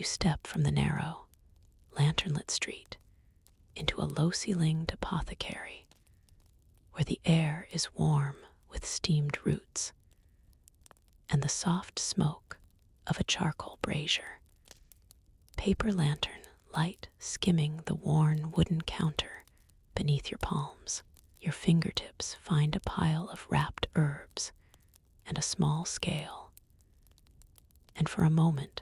step from the narrow, lantern-lit street into a low-ceilinged apothecary, where the air is warm with steamed roots and the soft smoke of a charcoal brazier. Paper lantern light skimming the worn wooden counter beneath your palms. Your fingertips find a pile of wrapped herbs and a small scale. And for a moment,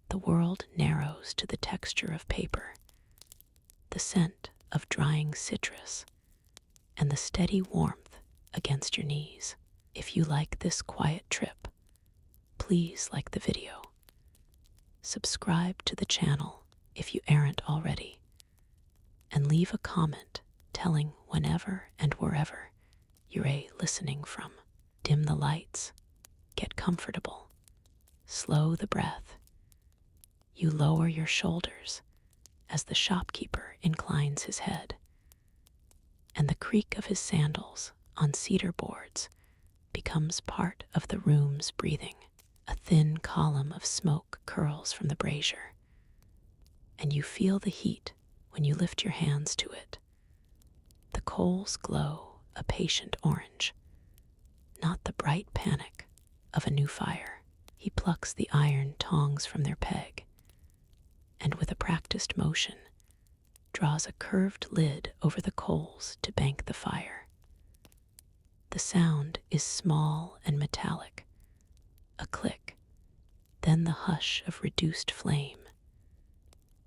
the world narrows to the texture of paper, the scent of drying citrus, and the steady warmth against your knees. If you like this quiet trip, please like the video. Subscribe to the channel if you aren't already, and leave a comment telling whenever and wherever you're listening from. Dim the lights, get comfortable, slow the breath. You lower your shoulders as the shopkeeper inclines his head, and the creak of his sandals on cedar boards becomes part of the room's breathing. A thin column of smoke curls from the brazier, and you feel the heat when you lift your hands to it. The coals glow a patient orange, not the bright panic of a new fire. He plucks the iron tongs from their peg, and with a practiced motion, draws a curved lid over the coals to bank the fire. The sound is small and metallic, a click, then the hush of reduced flame,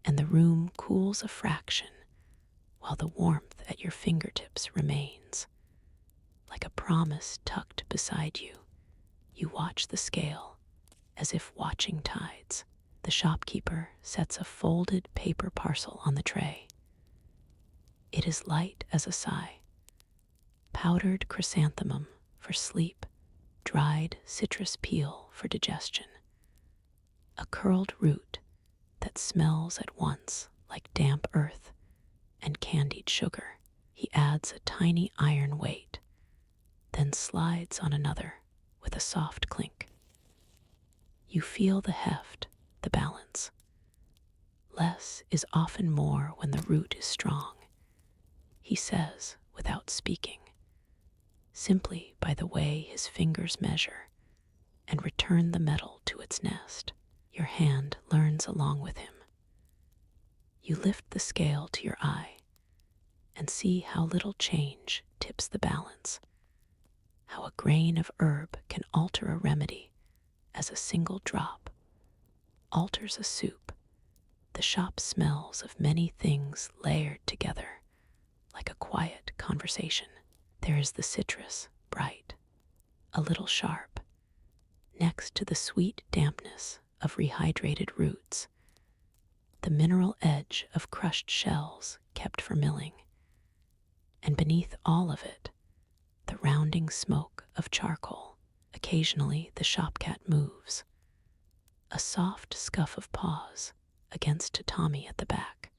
and the room cools a fraction while the warmth at your fingertips remains. Like a promise tucked beside you, you watch the scale as if watching tides. The shopkeeper sets a folded paper parcel on the tray. It is light as a sigh. Powdered chrysanthemum for sleep, dried citrus peel for digestion, a curled root that smells at once like damp earth and candied sugar. He adds a tiny iron weight, then slides on another with a soft clink. You feel the heft, the balance. Less is often more when the root is strong, he says without speaking, simply by the way his fingers measure and return the metal to its nest. Your hand learns along with him. You lift the scale to your eye and see how little change tips the balance, how a grain of herb can alter a remedy as a single drop alters a soup. The shop smells of many things layered together like a quiet conversation. There is the citrus, bright, a little sharp, next to the sweet dampness of rehydrated roots, the mineral edge of crushed shells kept for milling, and beneath all of it, the rounding smoke of charcoal. Occasionally the shopcat moves, a soft scuff of paws against tatami at the back,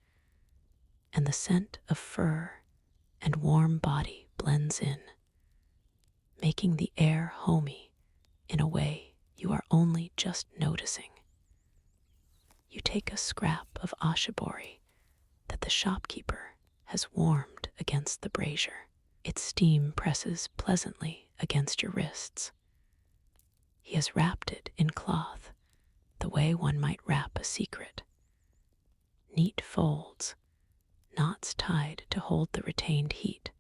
and the scent of fur and warm body blends in, making the air homey in a way you are only just noticing. You take a scrap of ashibori that the shopkeeper has warmed against the brazier. Its steam presses pleasantly against your wrists. He has wrapped it in cloth, the way one might wrap a secret. Neat folds, knots tied to hold the retained heat,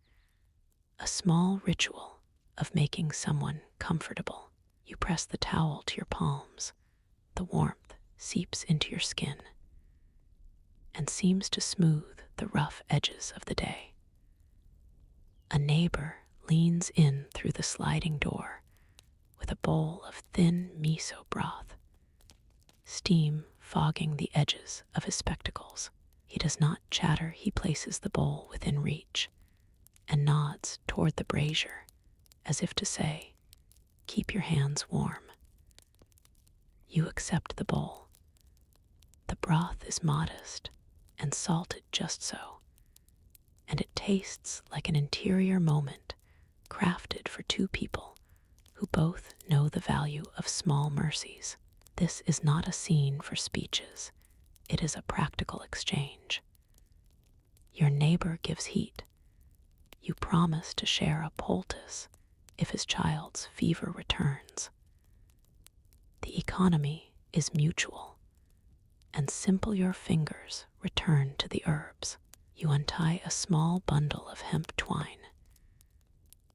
a small ritual of making someone comfortable. You press the towel to your palms, the warmth seeps into your skin and seems to smooth the rough edges of the day. A neighbor leans in through the sliding door with a bowl of thin miso broth, steam fogging the edges of his spectacles. He does not chatter. He places the bowl within reach and nods toward the brazier as if to say, "Keep your hands warm." You accept the bowl. The broth is modest and salted just so, and it tastes like an interior moment crafted for two people who both know the value of small mercies. This is not a scene for speeches. it is a practical exchange. Your neighbor gives heat. You promise to share a poultice if his child's fever returns. The economy is mutual, and simple your fingers return to the herbs. You untie a small bundle of hemp twine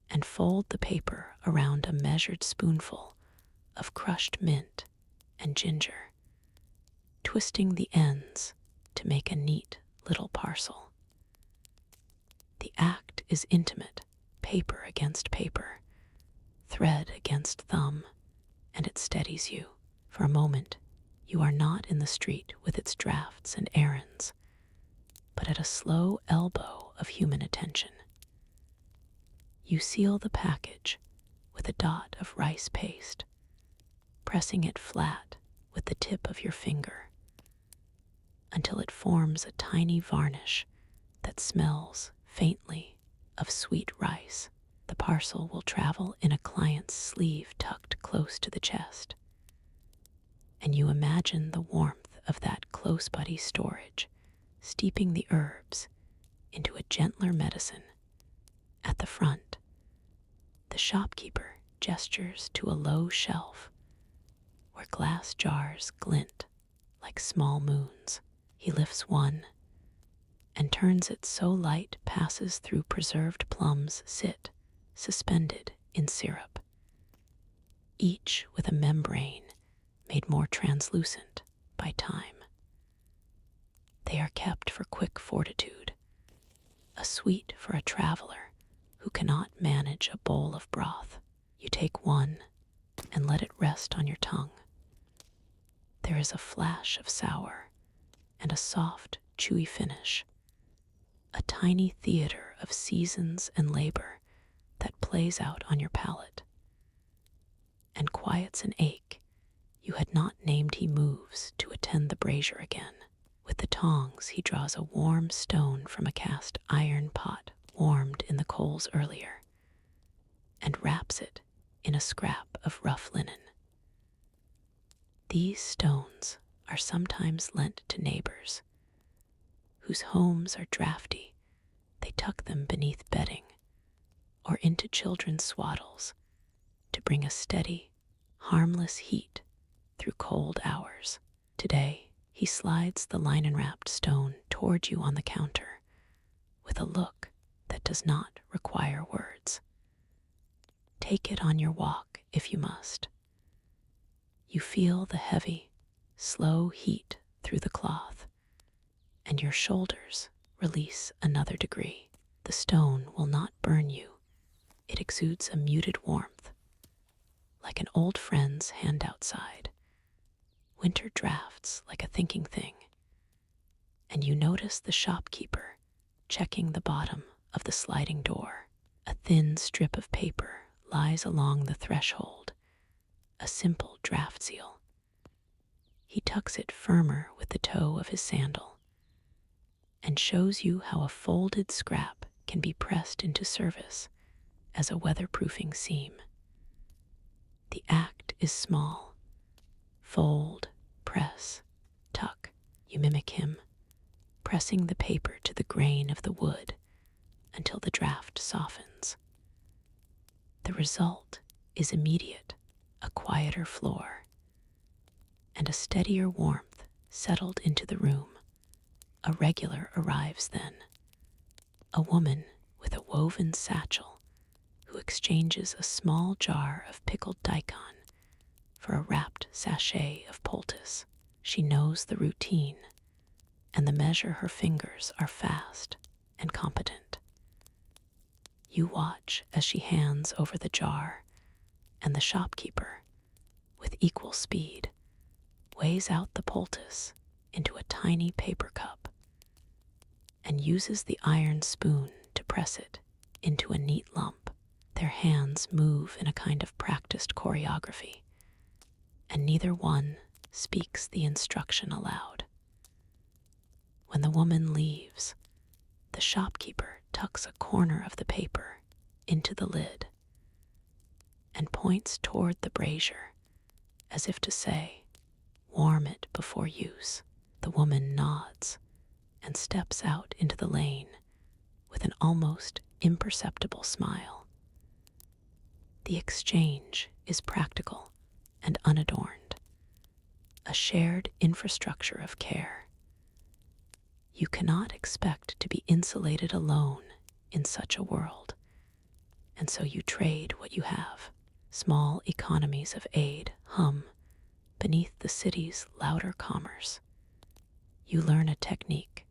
and fold the paper around a measured spoonful of crushed mint and ginger, twisting the ends to make a neat little parcel. The act is intimate, paper against paper, thread against thumb, and it steadies you. For a moment, you are not in the street with its drafts and errands, but at a slow elbow of human attention. You seal the package with a dot of rice paste, pressing it flat with the tip of your finger until it forms a tiny varnish that smells faintly of sweet rice. The parcel will travel in a client's sleeve tucked close to the chest, and you imagine the warmth of that close buddy storage, steeping the herbs into a gentler medicine. At the front, the shopkeeper gestures to a low shelf where glass jars glint like small moons. He lifts one and turns it so light passes through preserved plums sit suspended in syrup, each with a membrane made more translucent by time. They are kept for quick fortitude, a sweet for a traveler who cannot manage a bowl of broth. You take one and let it rest on your tongue. There is a flash of sour and a soft, chewy finish, a tiny theater of seasons and labor that plays out on your palate and quiets an ache you had not named. He moves to attend the brazier again. With the tongs, he draws a warm stone from a cast iron pot warmed in the coals earlier and wraps it in a scrap of rough linen. These stones are sometimes lent to neighbors whose homes are drafty. They tuck them beneath bedding or into children's swaddles to bring a steady, harmless heat through cold hours. Today, he slides the linen-wrapped stone toward you on the counter with a look that does not require words. Take it on your walk if you must. You feel the heavy, slow heat through the cloth, and your shoulders release another degree. The stone will not burn you. It exudes a muted warmth, like an old friend's hand outside. Winter drafts like a thinking thing, and you notice the shopkeeper checking the bottom of the sliding door. A thin strip of paper lies along the threshold, a simple draft seal. He tucks it firmer with the toe of his sandal and shows you how a folded scrap can be pressed into service as a weatherproofing seam. The act is small. Fold, press, tuck. You mimic him, pressing the paper to the grain of the wood until the draft softens. The result is immediate, a quieter floor, and a steadier warmth settled into the room. A regular arrives then, a woman with a woven satchel who exchanges a small jar of pickled daikon for a wrapped sachet of poultice. She knows the routine, and the measure her fingers are fast and competent. You watch as she hands over the jar, and the shopkeeper, with equal speed, weighs out the poultice into a tiny paper cup and uses the iron spoon to press it into a neat lump. Their hands move in a kind of practiced choreography, and neither one speaks the instruction aloud. When the woman leaves, the shopkeeper tucks a corner of the paper into the lid and points toward the brazier as if to say, "Warm it before use." The woman nods and steps out into the lane with an almost imperceptible smile. The exchange is practical and unadorned, a shared infrastructure of care. You cannot expect to be insulated alone in such a world, and so you trade what you have. Small economies of aid hum beneath the city's louder commerce. You learn a technique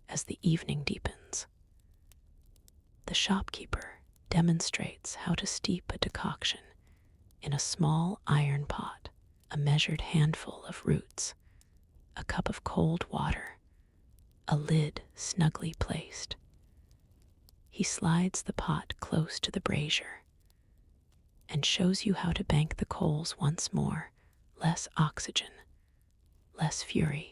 as the evening deepens. The shopkeeper demonstrates how to steep a decoction in a small iron pot, a measured handful of roots, a cup of cold water, a lid snugly placed. He slides the pot close to the brazier and shows you how to bank the coals once more, less oxygen, less fury,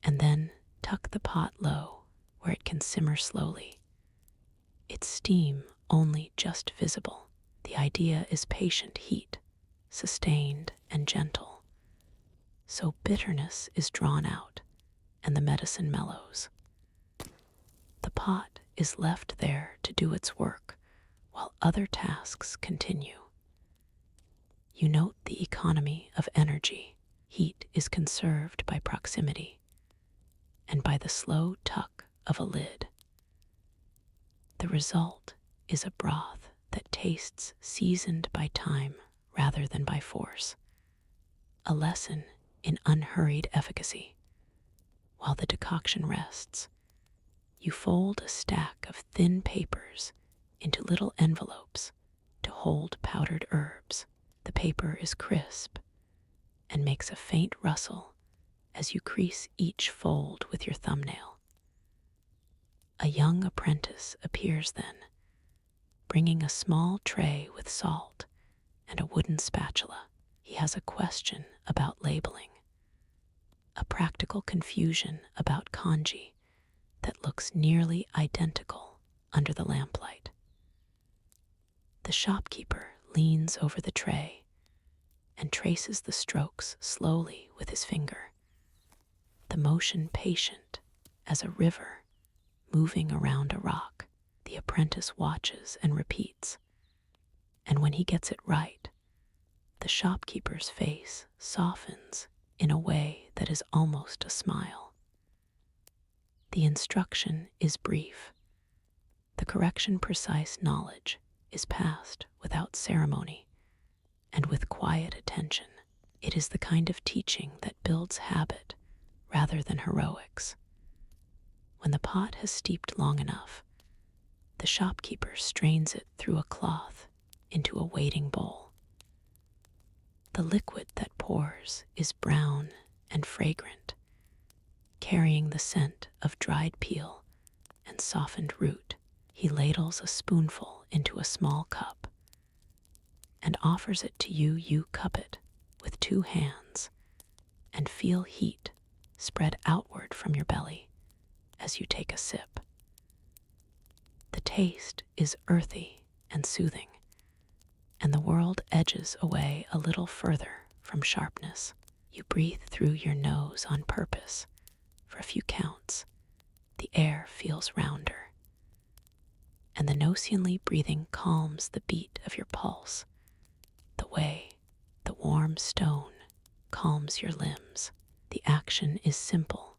and then tuck the pot low where it can simmer slowly, its steam only just visible. The idea is patient heat, sustained and gentle. So bitterness is drawn out and the medicine mellows. The pot is left there to do its work while other tasks continue. You note the economy of energy. Heat is conserved by proximity and by the slow tuck of a lid. The result is a broth that tastes seasoned by time rather than by force, a lesson in unhurried efficacy. While the decoction rests, you fold a stack of thin papers into little envelopes to hold powdered herbs. The paper is crisp and makes a faint rustle as you crease each fold with your thumbnail. A young apprentice appears then, bringing a small tray with salt and a wooden spatula. He has a question about labeling, a practical confusion about kanji that looks nearly identical under the lamplight. The shopkeeper leans over the tray and traces the strokes slowly with his finger, the motion patient as a river moving around a rock. The apprentice watches and repeats, and when he gets it right, the shopkeeper's face softens in a way that is almost a smile. The instruction is brief. The correction precise knowledge is passed without ceremony and with quiet attention. It is the kind of teaching that builds habit rather than heroics. When the pot has steeped long enough, the shopkeeper strains it through a cloth into a waiting bowl. The liquid that pours is brown and fragrant, carrying the scent of dried peel and softened root. He ladles a spoonful into a small cup and offers it to you. You cup it with 2 hands and feel heat spread outward from your belly as you take a sip. The taste is earthy and soothing, and the world edges away a little further from sharpness. You breathe through your nose on purpose. For a few counts, the air feels rounder, and the notionally breathing calms the beat of your pulse, the way the warm stone calms your limbs. The action is simple,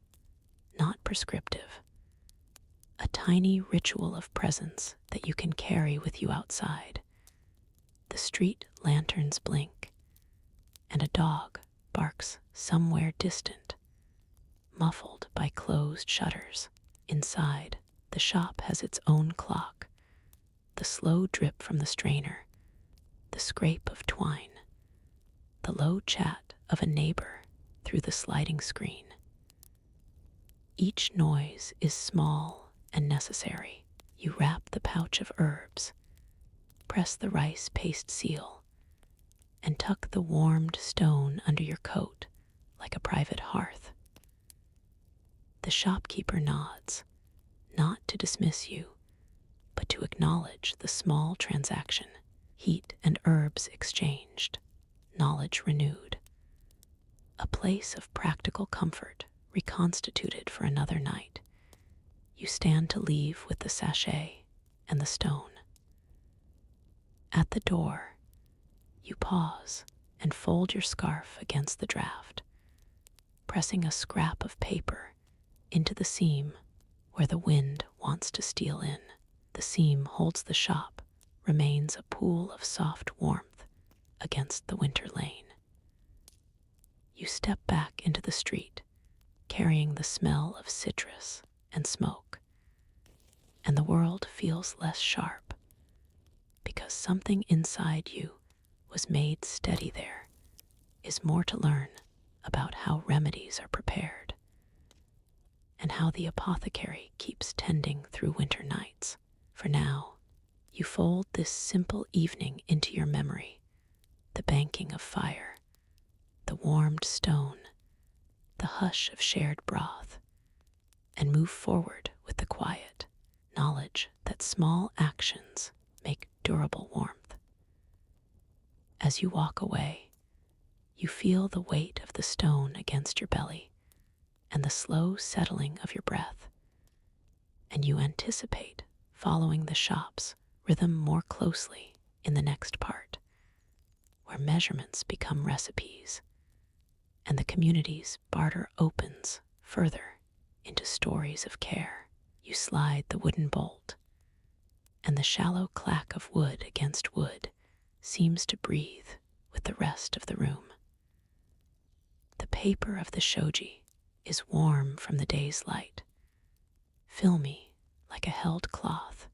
not prescriptive, a tiny ritual of presence that you can carry with you outside. The street lanterns blink, and a dog barks somewhere distant, muffled by closed shutters. Inside, the shop has its own clock, the slow drip from the strainer, the scrape of twine, the low chat of a neighbor through the sliding screen. Each noise is small and necessary. You wrap the pouch of herbs, press the rice paste seal, and tuck the warmed stone under your coat like a private hearth. The shopkeeper nods, not to dismiss you, but to acknowledge the small transaction. Heat and herbs exchanged, knowledge renewed. A place of practical comfort reconstituted for another night. You stand to leave with the sachet and the stone. At the door, you pause and fold your scarf against the draft, pressing a scrap of paper into the seam where the wind wants to steal in. The seam holds the shop, remains a pool of soft warmth against the winter lane. You step back into the street, carrying the smell of citrus and smoke, and the world feels less sharp because something inside you was made steady. There is more to learn about how remedies are prepared and how the apothecary keeps tending through winter nights. For now, you fold this simple evening into your memory, the banking of fire, the warmed stone, the hush of shared broth, and move forward with the quiet knowledge that small actions make durable warmth. As you walk away, you feel the weight of the stone against your belly and the slow settling of your breath, and you anticipate following the shop's rhythm more closely in the next part, where measurements become recipes and the community's barter opens further into stories of care. You slide the wooden bolt, and the shallow clack of wood against wood seems to breathe with the rest of the room. The paper of the shoji is warm from the day's light, filmy like a held cloth,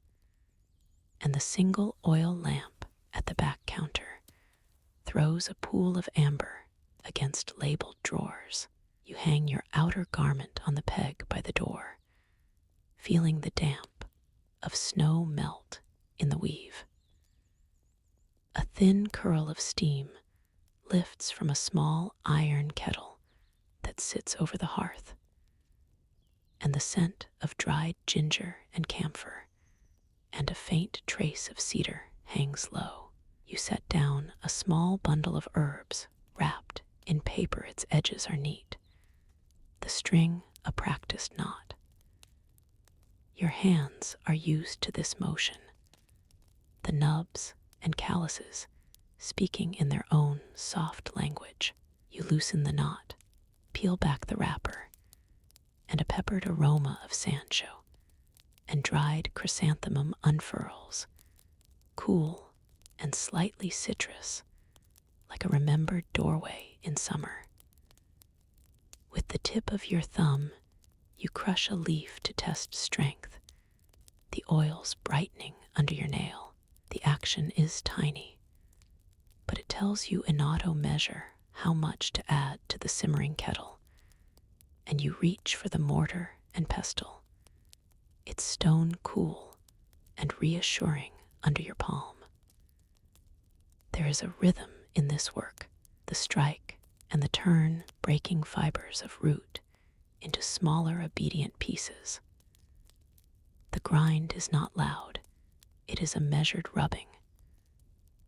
and the single oil lamp at the back counter throws a pool of amber against labeled drawers. You hang your outer garment on the peg by the door, feeling the damp of snow melt in the weave. A thin curl of steam lifts from a small iron kettle that sits over the hearth, and the scent of dried ginger and camphor and a faint trace of cedar hangs low. You set down a small bundle of herbs wrapped in paper. Its edges are neat, the string a practiced knot. Your hands are used to this motion, the nubs and calluses speaking in their own soft language. You loosen the knot, peel back the wrapper, and a peppered aroma of sansho and dried chrysanthemum unfurls, cool and slightly citrus, like a remembered doorway in summer. With the tip of your thumb, you crush a leaf to test strength, the oils brightening under your nail. The action is tiny, but it tells you in auto measure how much to add to the simmering kettle, and you reach for the mortar and pestle, its stone cool and reassuring under your palm. There is a rhythm in this work, the strike and the turn breaking fibers of root into smaller obedient pieces. The grind is not loud, it is a measured rubbing,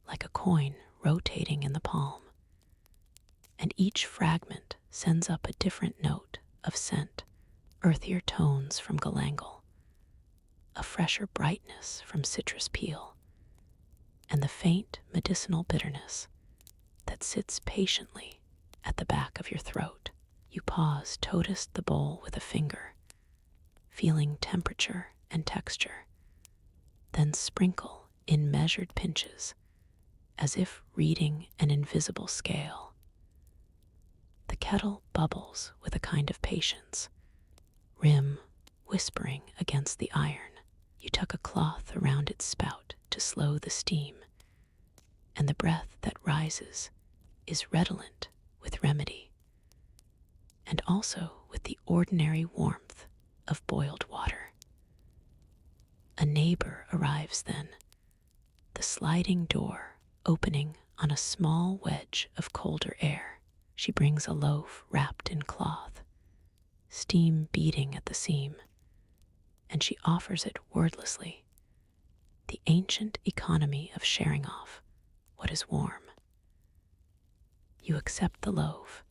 like a coin rotating in the palm, and each fragment sends up a different note of scent, earthier tones from galangal, a fresher brightness from citrus peel, and the faint medicinal bitterness that sits patiently at the back of your throat. You pause, toast the bowl with a finger, feeling temperature and texture, then sprinkle in measured pinches, as if reading an invisible scale. The kettle bubbles with a kind of patience, rim whispering against the iron. You tuck a cloth around its spout to slow the steam, and the breath that rises is redolent with remedy, and also with the ordinary warmth of boiled water. A neighbor arrives then, the sliding door opening on a small wedge of colder air. She brings a loaf wrapped in cloth, steam beating at the seam, and she offers it wordlessly, the ancient economy of sharing off what is warm. You accept the loaf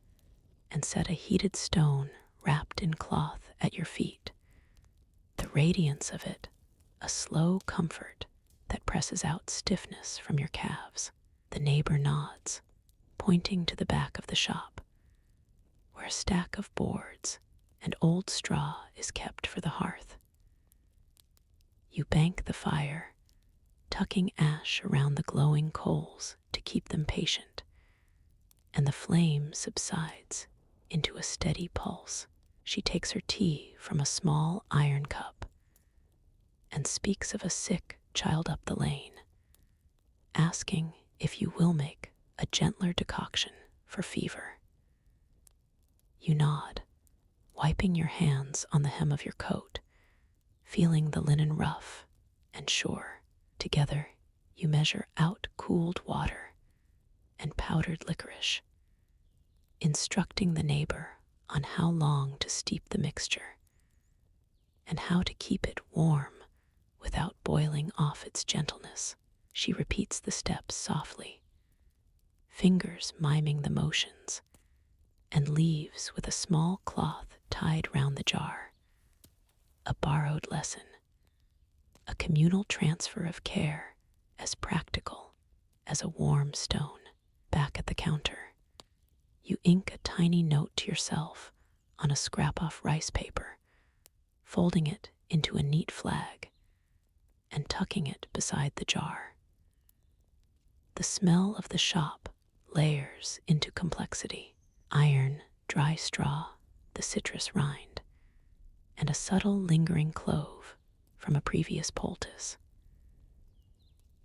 and set a heated stone wrapped in cloth at your feet. The radiance of it, a slow comfort that presses out stiffness from your calves. The neighbor nods, pointing to the back of the shop, where a stack of boards and old straw is kept for the hearth. You bank the fire, tucking ash around the glowing coals to keep them patient, and the flame subsides into a steady pulse. She takes her tea from a small iron cup and speaks of a sick child up the lane, asking if you will make a gentler decoction for fever. You nod, wiping your hands on the hem of your coat, feeling the linen rough and sure. Together, you measure out cooled water and powdered licorice, instructing the neighbor on how long to steep the mixture and how to keep it warm without boiling off its gentleness. She repeats the steps softly, fingers miming the motions, and leaves with a small cloth tied round the jar. A borrowed lesson, a communal transfer of care as practical as a warm stone. Back at the counter, you ink a tiny note to yourself on a scrap-off rice paper, folding it into a neat flag and tucking it beside the jar. The smell of the shop layers into complexity: iron, dry straw, the citrus rind, and a subtle lingering clove from a previous poultice.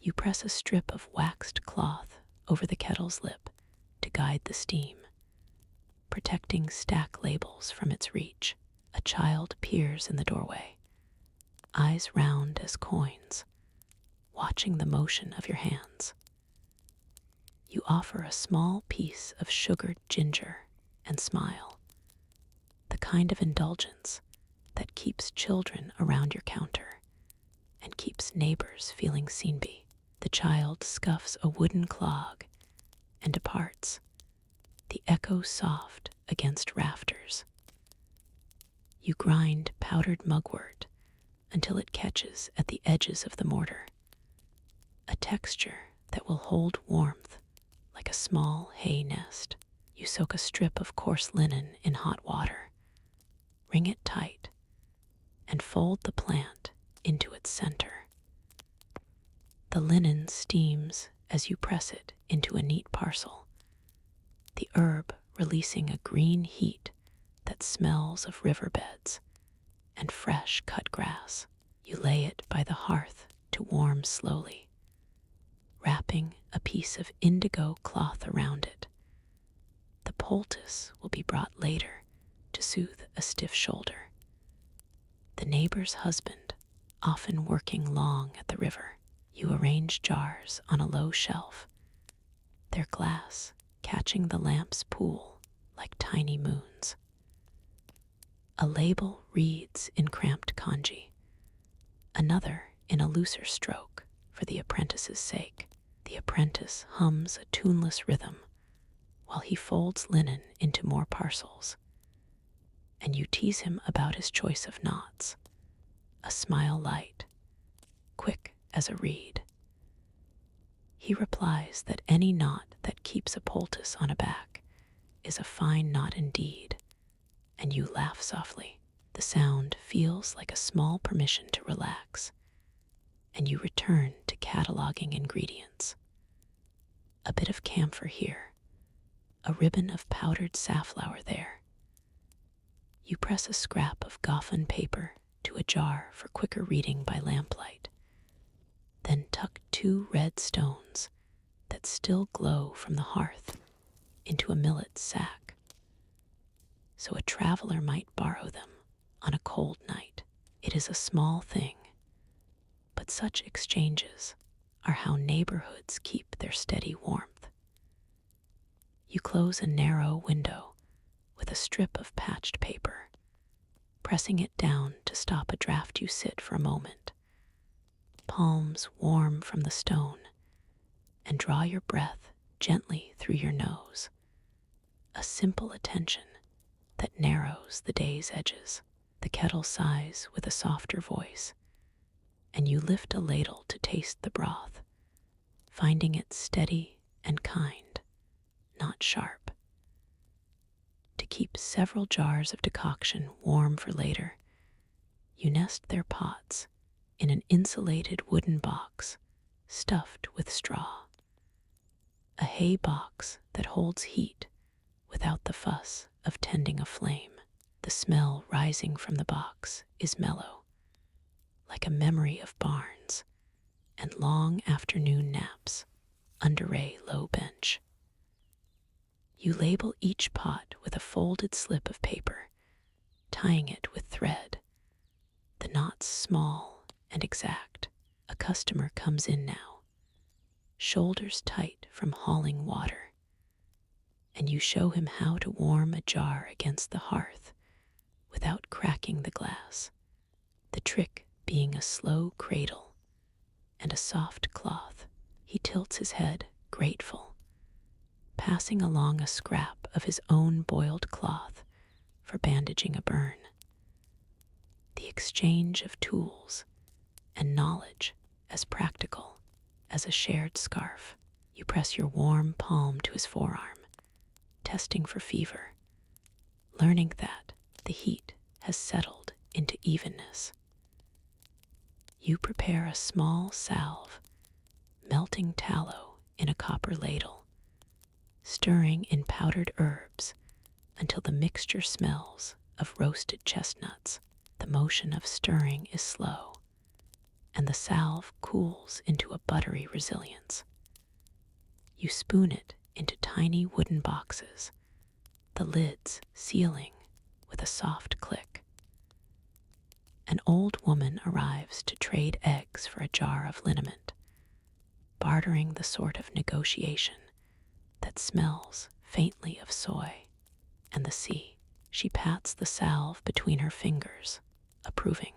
You press a strip of waxed cloth over the kettle's lip to guide the steam, protecting stack labels from its reach. A child peers in the doorway, eyes round as coins, watching the motion of your hands. You offer a small piece of sugared ginger and smile, the kind of indulgence that keeps children around your counter and keeps neighbors feeling seen. The child scuffs a wooden clog and departs, the echo soft against rafters. You grind powdered mugwort until it catches at the edges of the mortar, a texture that will hold warmth like a small hay nest. You soak a strip of coarse linen in hot water, wring it tight, and fold the plant into its center. The linen steams as you press it into a neat parcel, the herb releasing a green heat that smells of riverbeds and fresh cut grass. You lay it by the hearth to warm slowly, wrapping a piece of indigo cloth around it. The poultice will be brought later to soothe a stiff shoulder. The neighbor's husband, often working long at the river. You arrange jars on a low shelf, their glass catching the lamp's pool like tiny moons. A label reads in cramped kanji, another in a looser stroke for the apprentice's sake. The apprentice hums a tuneless rhythm while he folds linen into more parcels, and you tease him about his choice of knots, a smile light, quick as a reed. He replies that any knot that keeps a poultice on a back is a fine knot indeed, and you laugh softly. The sound feels like a small permission to relax, and you return to cataloging ingredients. A bit of camphor here, a ribbon of powdered safflower there. You press a scrap of Goffin paper to a jar for quicker reading by lamplight, then tuck 2 red stones that still glow from the hearth into a millet sack, so a traveler might borrow them on a cold night. It is a small thing, but such exchanges are how neighborhoods keep their steady warmth. You close a narrow window with a strip of patched paper, pressing it down to stop a draft. You sit for a moment, palms warm from the stone, and draw your breath gently through your nose. A simple attention that narrows the day's edges. The kettle sighs with a softer voice, and you lift a ladle to taste the broth, finding it steady and kind, not sharp. To keep several jars of decoction warm for later, you nest their pots in an insulated wooden box stuffed with straw. A hay box that holds heat without the fuss of tending a flame. The smell rising from the box is mellow, like a memory of barns and long afternoon naps under a low bench. You label each pot with a folded slip of paper, tying it with thread, the knots small and exact. A customer comes in now, shoulders tight from hauling water, and you show him how to warm a jar against the hearth without cracking the glass, the trick being a slow cradle and a soft cloth. He tilts his head, grateful, passing along a scrap of his own boiled cloth for bandaging a burn. The exchange of tools and knowledge as practical as a shared scarf. You press your warm palm to his forearm, testing for fever, learning that the heat has settled into evenness. You prepare a small salve, melting tallow in a copper ladle, stirring in powdered herbs until the mixture smells of roasted chestnuts. The motion of stirring is slow, and the salve cools into a buttery resilience. You spoon it into tiny wooden boxes, the lids sealing with a soft click. An old woman arrives to trade eggs for a jar of liniment, bartering the sort of negotiation that smells faintly of soy and the sea. She pats the salve between her fingers, approving.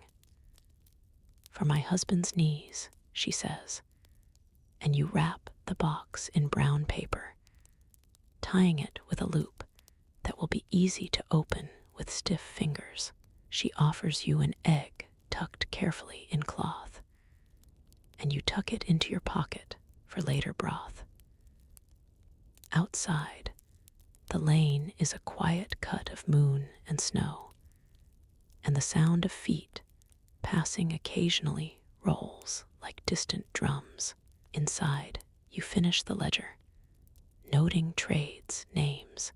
"For my husband's knees," she says, and you wrap the box in brown paper, tying it with a loop that will be easy to open with stiff fingers. She offers you an egg tucked carefully in cloth, and you tuck it into your pocket for later broth. Outside, the lane is a quiet cut of moon and snow, and the sound of feet passing occasionally rolls like distant drums. Inside, you finish the ledger, noting trades, names,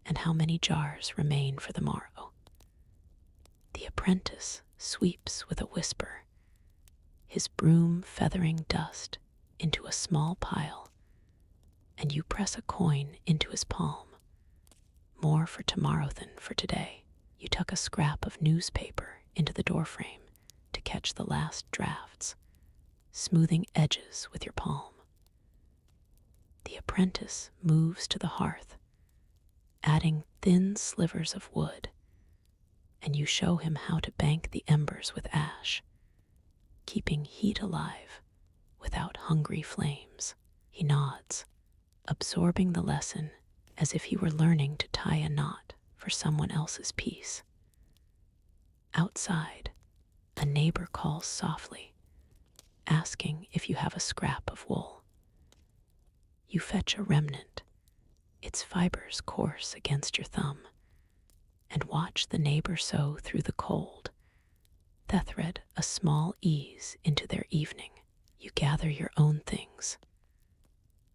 and how many jars remain for the morrow. The apprentice sweeps with a whisper, his broom feathering dust into a small pile, and you press a coin into his palm. More for tomorrow than for today. You tuck a scrap of newspaper into the doorframe to catch the last drafts, smoothing edges with your palm. The apprentice moves to the hearth, adding thin slivers of wood, and you show him how to bank the embers with ash, keeping heat alive without hungry flames. He nods, absorbing the lesson as if he were learning to tie a knot for someone else's peace. Outside, a neighbor calls softly, asking if you have a scrap of wool. You fetch a remnant, its fibers coarse against your thumb, and watch the neighbor sew through the cold, that thread a small ease into their evening. You gather your own things,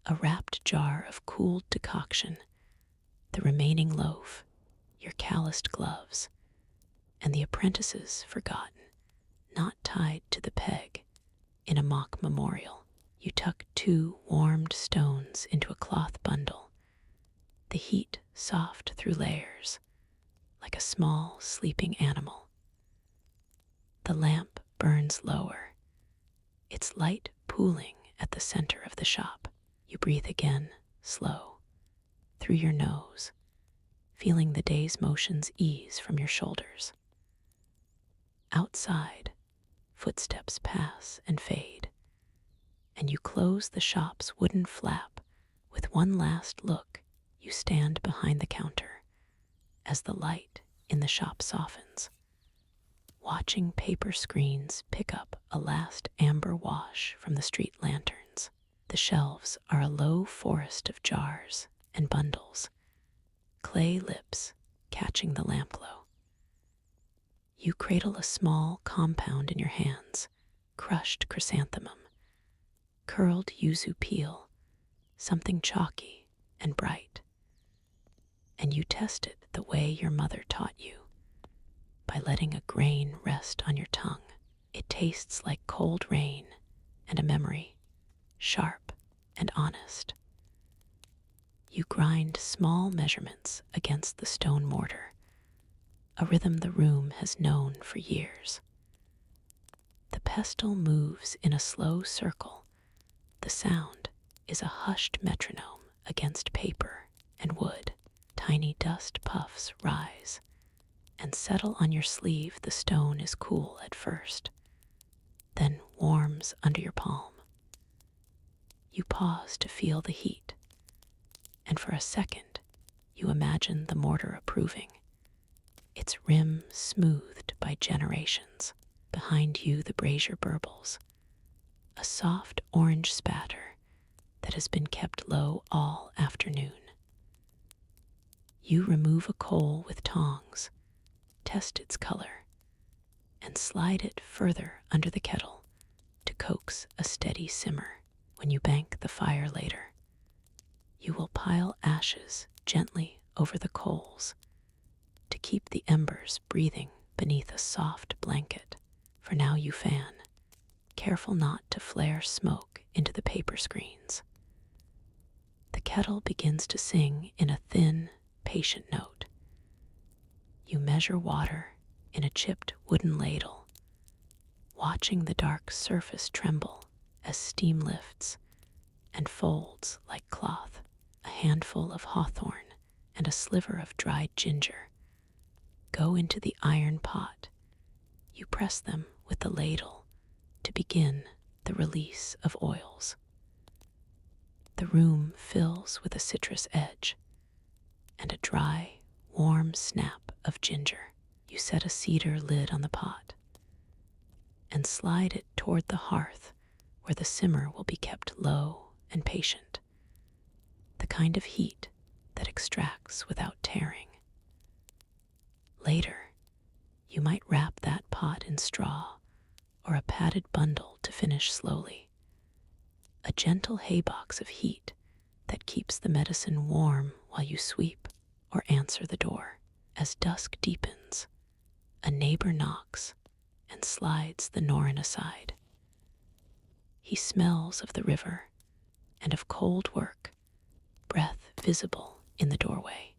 a wrapped jar of cooled decoction, the remaining loaf, your calloused gloves, and the apprentice's forgotten, not tied to the peg, in a mock memorial. You tuck 2 warmed stones into a cloth bundle, the heat soft through layers, like a small sleeping animal. The lamp burns lower, its light pooling at the center of the shop. You breathe again, slow, through your nose, feeling the day's motions ease from your shoulders. Outside, footsteps pass and fade, and you close the shop's wooden flap with one last look. You stand behind the counter, as the light in the shop softens. Watching paper screens pick up a last amber wash from the street lanterns. The shelves are a low forest of jars and bundles, clay lips catching the lamp glow. You cradle a small compound in your hands, crushed chrysanthemum, curled yuzu peel, something chalky and bright. And you test it the way your mother taught you, by letting a grain rest on your tongue. It tastes like cold rain and a memory, sharp and honest. You grind small measurements against the stone mortar, a rhythm the room has known for years. The pestle moves in a slow circle. The sound is a hushed metronome against paper and wood. Tiny dust puffs rise and settle on your sleeve. The stone is cool at first, then warms under your palm. You pause to feel the heat, and for a second you imagine the mortar approving, its rim smoothed by generations. Behind you the brazier burbles, a soft orange spatter that has been kept low all afternoon. You remove a coal with tongs, test its color, and slide it further under the kettle to coax a steady simmer. When you bank the fire later, you will pile ashes gently over the coals to keep the embers breathing beneath a soft blanket. For now you fan, careful not to flare smoke into the paper screens. The kettle begins to sing in a thin, patient note. You measure water in a chipped wooden ladle, watching the dark surface tremble as steam lifts and folds like cloth. A handful of hawthorn and a sliver of dried ginger go into the iron pot. You press them with the ladle to begin the release of oils. The room fills with a citrus edge and a dry, warm snap of ginger. You set a cedar lid on the pot and slide it toward the hearth, where the simmer will be kept low and patient, the kind of heat that extracts without tearing. Later, you might wrap that pot in straw or a padded bundle to finish slowly, a gentle haybox of heat that keeps the medicine warm while you sweep or answer the door. As dusk deepens, a neighbor knocks and slides the Norin aside. He smells of the river and of cold work, breath visible in the doorway.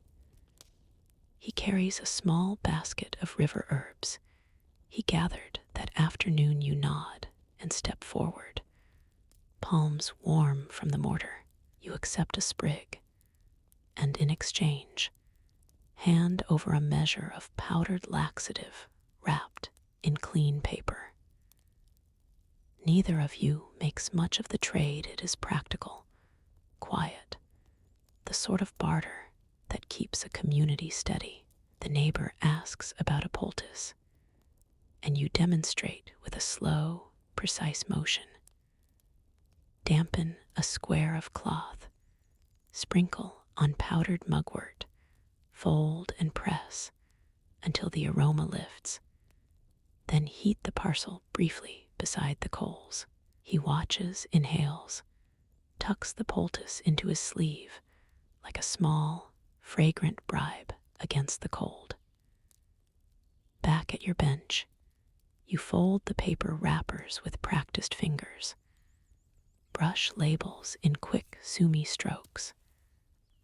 He carries a small basket of river herbs he gathered that afternoon. You nod and step forward, palms warm from the mortar. You accept a sprig, and in exchange, hand over a measure of powdered laxative wrapped in clean paper. Neither of you makes much of the trade. It is practical, quiet, the sort of barter that keeps a community steady. The neighbor asks about a poultice, and you demonstrate with a slow, precise motion. Dampen a square of cloth, sprinkle on powdered mugwort, fold and press until the aroma lifts. Then heat the parcel briefly beside the coals. He watches, inhales, tucks the poultice into his sleeve like a small, fragrant bribe against the cold. Back at your bench, you fold the paper wrappers with practiced fingers, brush labels in quick sumi strokes,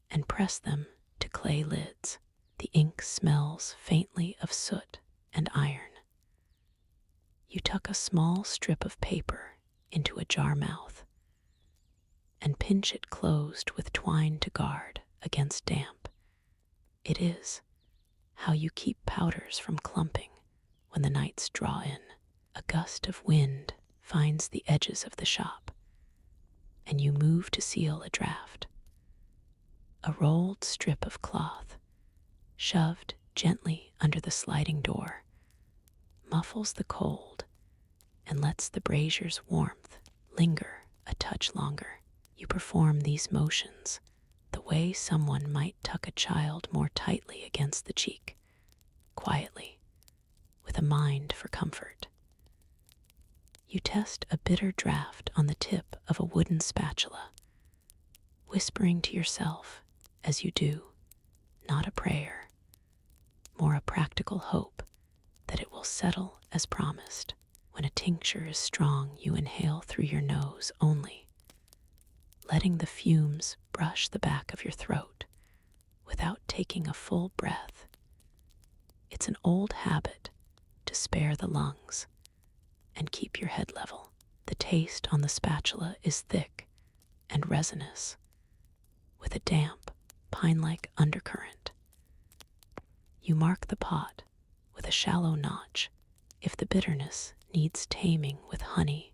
and press them to clay lids. The ink smells faintly of soot and iron. You tuck a small strip of paper into a jar mouth and pinch it closed with twine to guard against damp. It is how you keep powders from clumping when the nights draw in. A gust of wind finds the edges of the shop, and you move to seal a draft. A rolled strip of cloth, shoved gently under the sliding door, muffles the cold and lets the brazier's warmth linger a touch longer. You perform these motions the way someone might tuck a child more tightly against the cheek, quietly, with a mind for comfort. You test a bitter draught on the tip of a wooden spatula, whispering to yourself as you do, not a prayer, more a practical hope that it will settle as promised. When a tincture is strong, you inhale through your nose only, letting the fumes brush the back of your throat without taking a full breath. It's an old habit to spare the lungs and keep your head level. The taste on the spatula is thick and resinous, with a damp, pine-like undercurrent. You mark the pot with a shallow notch if the bitterness needs taming with honey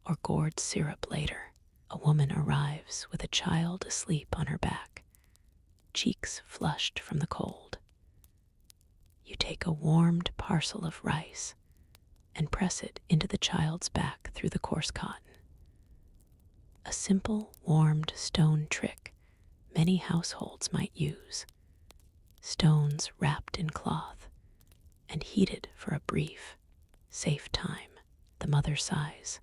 or gourd syrup later. A woman arrives with a child asleep on her back, cheeks flushed from the cold. You take a warmed parcel of rice and press it into the child's back through the coarse cotton. A simple, warmed stone trick many households might use. Stones wrapped in cloth and heated for a brief, safe time. The mother sighs.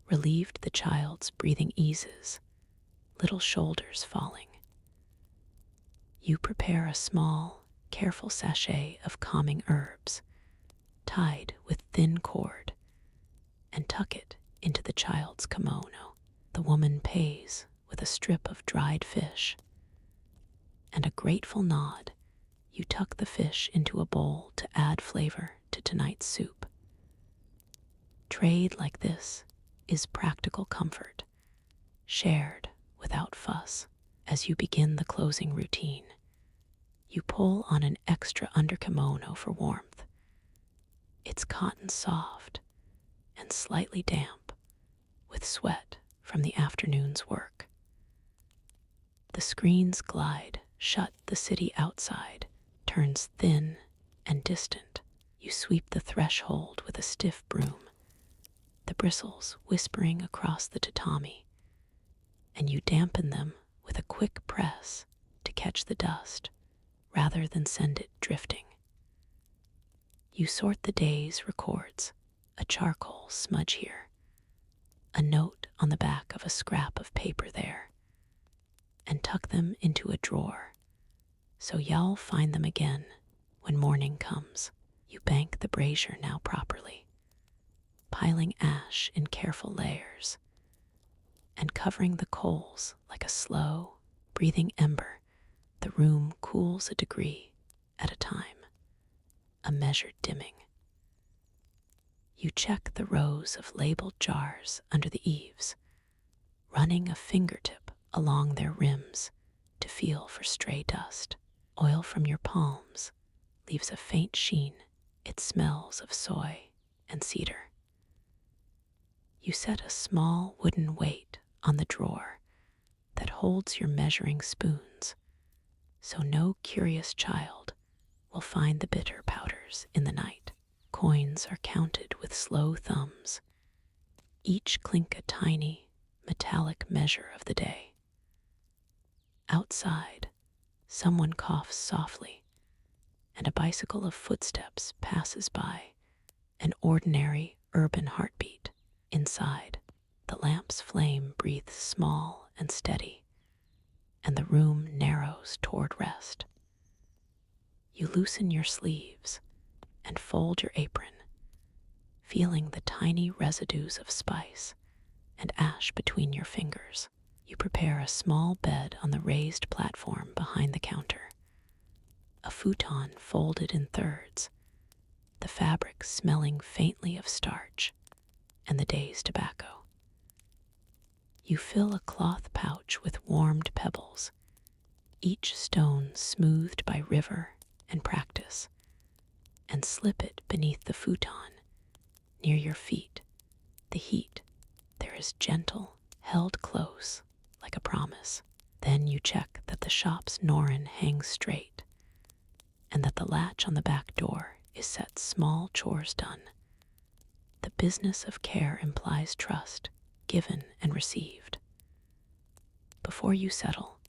Relieved, the child's breathing eases, little shoulders falling. You prepare a small, careful sachet of calming herbs, tied with thin cord, and tuck it into the child's kimono. The woman pays with a strip of dried fish, and a grateful nod. You tuck the fish into a bowl to add flavor to tonight's soup. Trade like this is practical comfort, shared without fuss. As you begin the closing routine, you pull on an extra underkimono for warmth. It's cotton soft and slightly damp, with sweat from the afternoon's work. The screens glide shut, the city outside turns thin and distant. You sweep the threshold with a stiff broom, the bristles whispering across the tatami, and you dampen them with a quick press to catch the dust rather than send it drifting. You sort the day's records, a charcoal smudge here, a note on the back of a scrap of paper there, and tuck them into a drawer so you'll find them again when morning comes. You bank the brazier now properly, piling ash in careful layers and covering the coals like a slow, breathing ember. The room cools a degree at a time, a measured dimming. You check the rows of labeled jars under the eaves, running a fingertip along their rims to feel for stray dust. Oil from your palms leaves a faint sheen. It smells of soy and cedar. You set a small wooden weight on the drawer that holds your measuring spoons, so no curious child will find the bitter powders in the night. Coins are counted with slow thumbs, each clink a tiny, metallic measure of the day. Outside, someone coughs softly, and a bicycle of footsteps passes by, an ordinary urban heartbeat. Inside, the lamp's flame breathes small and steady, and the room narrows toward rest. You loosen your sleeves and fold your apron, feeling the tiny residues of spice and ash between your fingers. You prepare a small bed on the raised platform behind the counter, a futon folded in thirds, the fabric smelling faintly of starch and the day's tobacco. You fill a cloth pouch with warmed pebbles, each stone smoothed by river and practice, and slip it beneath the futon near your feet. The heat there is gentle, held close like a promise. Then you check that the shop's norin hangs straight and that the latch on the back door is set small chores done. The business of care implies trust, given and received. Before you settle,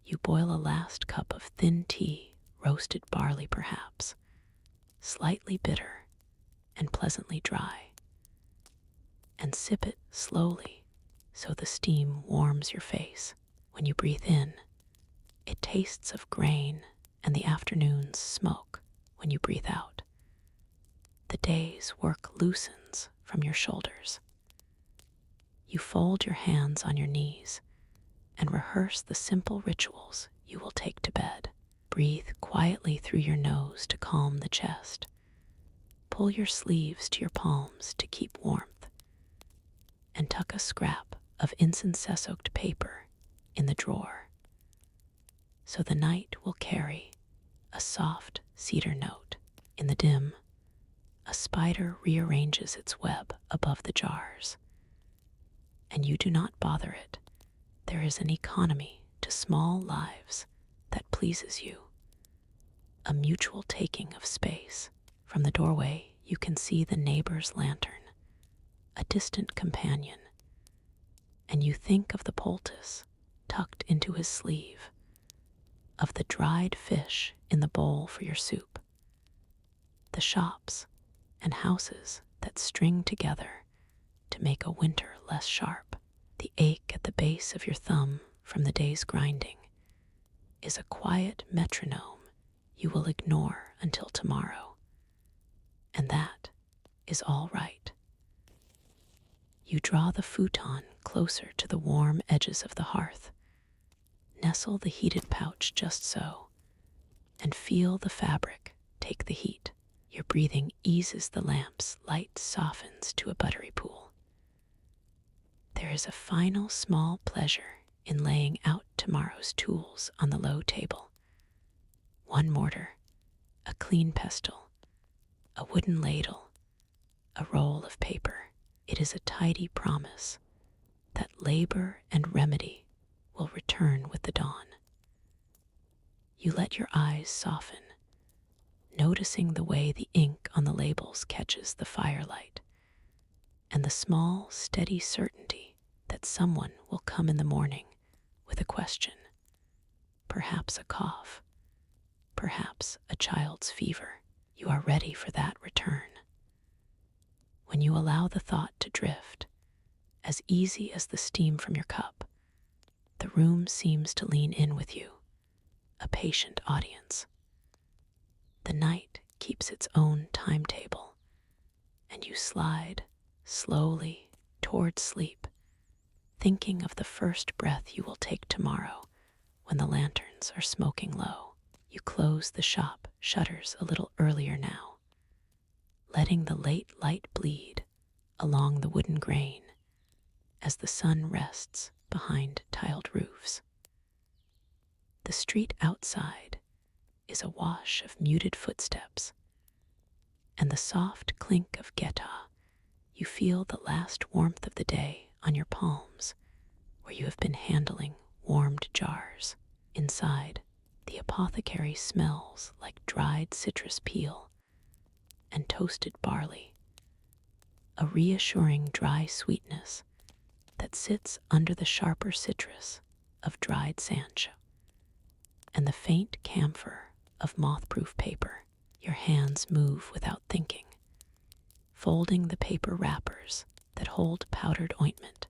you boil a last cup of thin tea, roasted barley perhaps, slightly bitter and pleasantly dry, and sip it slowly so the steam warms your face. When you breathe in, it tastes of grain and the afternoon's smoke. When you breathe out, the day's work loosens from your shoulders. You fold your hands on your knees and rehearse the simple rituals you will take to bed. Breathe quietly through your nose to calm the chest. Pull your sleeves to your palms to keep warmth, and tuck a scrap of incense-soaked paper in the drawer, so the night will carry a soft cedar note. In the dim, a spider rearranges its web above the jars, and you do not bother it. There is an economy to small lives that pleases you, a mutual taking of space. From the doorway, you can see the neighbor's lantern, a distant companion, and you think of the poultice tucked into his sleeve, of the dried fish in the bowl for your soup, the shops and houses that string together to make a winter less sharp. The ache at the base of your thumb from the day's grinding is a quiet metronome you will ignore until tomorrow, and that is all right. You draw the futon closer to the warm edges of the hearth, nestle the heated pouch just so, and feel the fabric take the heat. Your breathing eases the lamp's light, softens to a buttery pool. There is a final small pleasure in laying out tomorrow's tools on the low table. One mortar, a clean pestle, a wooden ladle, a roll of paper. It is a tidy promise that labor and remedy will return with the dawn. You let your eyes soften, noticing the way the ink on the labels catches the firelight, and the small, steady certainty that someone will come in the morning with a question, perhaps a cough, perhaps a child's fever. You are ready for that return. When you allow the thought to drift, as easy as the steam from your cup, the room seems to lean in with you, a patient audience. The night keeps its own timetable, and you slide slowly toward sleep, thinking of the first breath you will take tomorrow when the lanterns are smoking low. You close the shop shutters a little earlier now, letting the late light bleed along the wooden grain as the sun rests behind tiled roofs. The street outside is awash of muted footsteps, and the soft clink of geta. You feel the last warmth of the day on your palms, where you have been handling warmed jars. Inside, the apothecary smells like dried citrus peel and toasted barley, a reassuring dry sweetness that sits under the sharper citrus of dried sancho and the faint camphor of moth-proof paper. Your hands move without thinking, folding the paper wrappers that hold powdered ointment,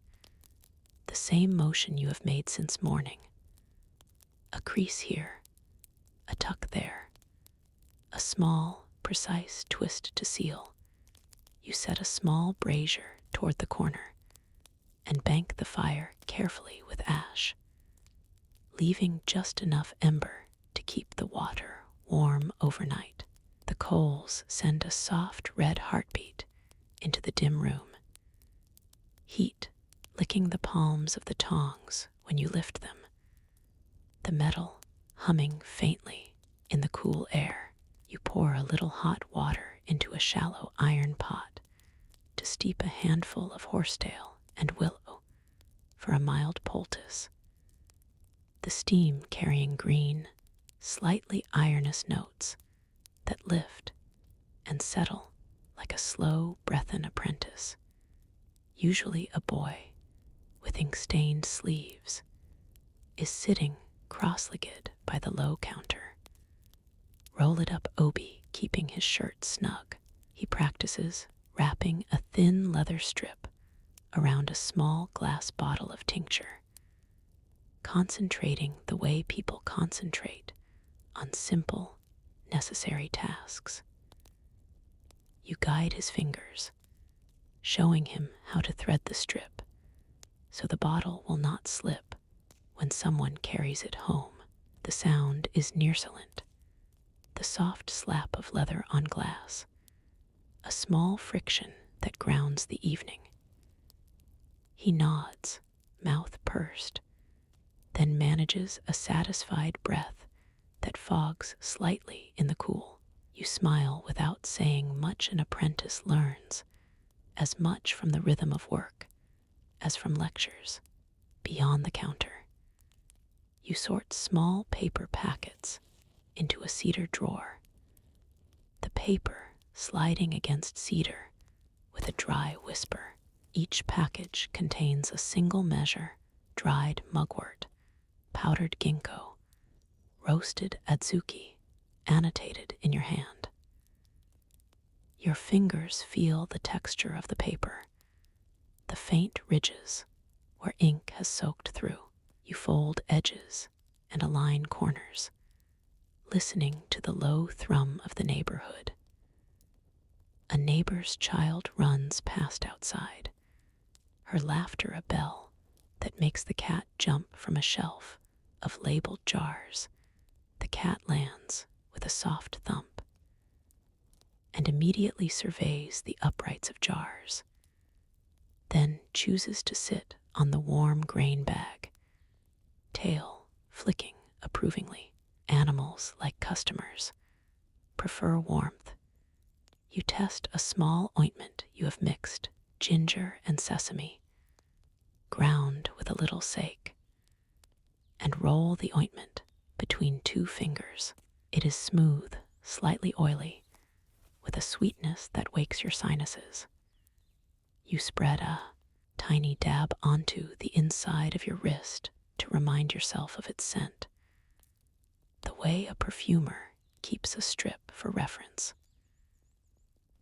the same motion you have made since morning. A crease here, a tuck there, a small, precise twist to seal. You set a small brazier toward the corner and bank the fire carefully with ash, leaving just enough ember to keep the water warm overnight. The coals send a soft red heartbeat into the dim room, heat licking the palms of the tongs when you lift them, the metal humming faintly in the cool air. You pour a little hot water into a shallow iron pot to steep a handful of horsetail and willow for a mild poultice, the steam carrying green, slightly ironous notes that lift and settle like a slow breathin' apprentice, usually a boy with ink-stained sleeves, is sitting cross-legged by the low counter, rolled-up obi keeping his shirt snug. He practices wrapping a thin leather strip around a small glass bottle of tincture, concentrating the way people concentrate on simple, necessary tasks. You guide his fingers, showing him how to thread the strip so the bottle will not slip when someone carries it home. The sound is nearsilent, the soft slap of leather on glass, a small friction that grounds the evening. He nods, mouth pursed, then manages a satisfied breath that fogs slightly in the cool. You smile without saying much. An apprentice learns as much from the rhythm of work as from lectures. Beyond the counter, you sort small paper packets into a cedar drawer, the paper sliding against cedar with a dry whisper. Each package contains a single measure: dried mugwort, powdered ginkgo, roasted adzuki, annotated in your hand. Your fingers feel the texture of the paper, the faint ridges where ink has soaked through. You fold edges and align corners, listening to the low thrum of the neighborhood. A neighbor's child runs past outside, her laughter a bell that makes the cat jump from a shelf of labeled jars. The cat lands with a soft thump and immediately surveys the uprights of jars, then chooses to sit on the warm grain bag, tail flicking approvingly. Animals, like customers, prefer warmth. You test a small ointment you have mixed ginger and sesame, ground with a little sake, and roll the ointment between two fingers. It is smooth, slightly oily, with a sweetness that wakes your sinuses. You spread a tiny dab onto the inside of your wrist to remind yourself of its scent, the way a perfumer keeps a strip for reference.